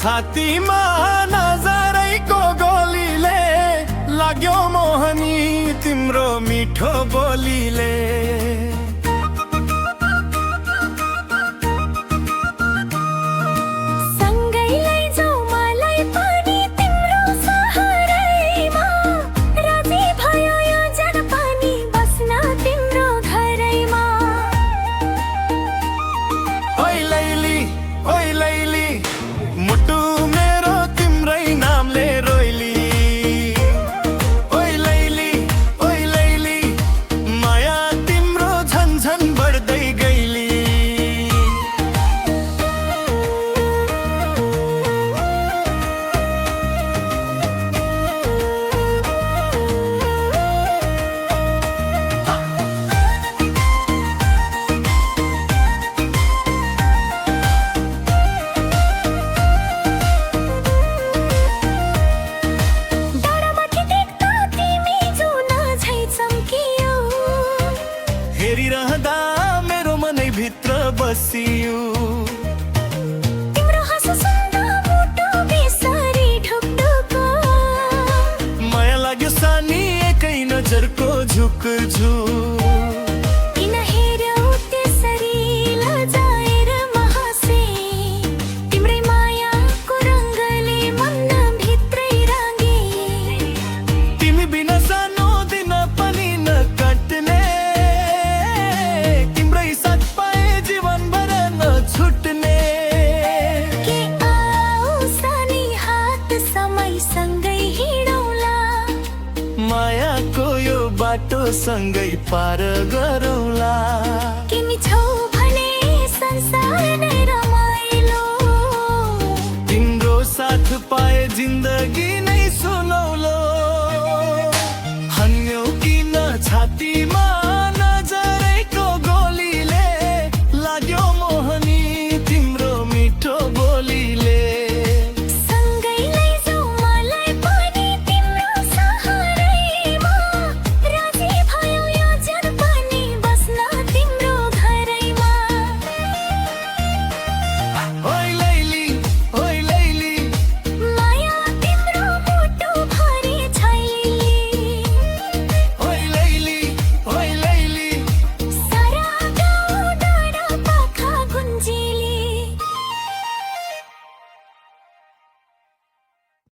छातीमा नजरैको गोलीले लाग्यो मोहनी तिम्रो मिठो बोलीले। हेरिरहँदा मेरो मनै भित्र बसियो तिम्रो हाँसो सुन्दा मुटु बेसरी ढुकढुक। माया लाग्यो सानी एकै नजरको झुकझुक। किन हेर्यौ त्यसरी लजाएर महासे तिम्रै मायाको रङ्गले मन भित्रै राङ्गे। तिमी बिना सानो दिन पनि नकट्ने छुट्ने। के आऊ सानी हात समय सँगै हिँडौला मायाको यो बाटो सँगै पार गरौला। तिमी छौ भने संसार नै रमाइलो तिम्रो साथ पाए जिन्दगी नै सुनौलो।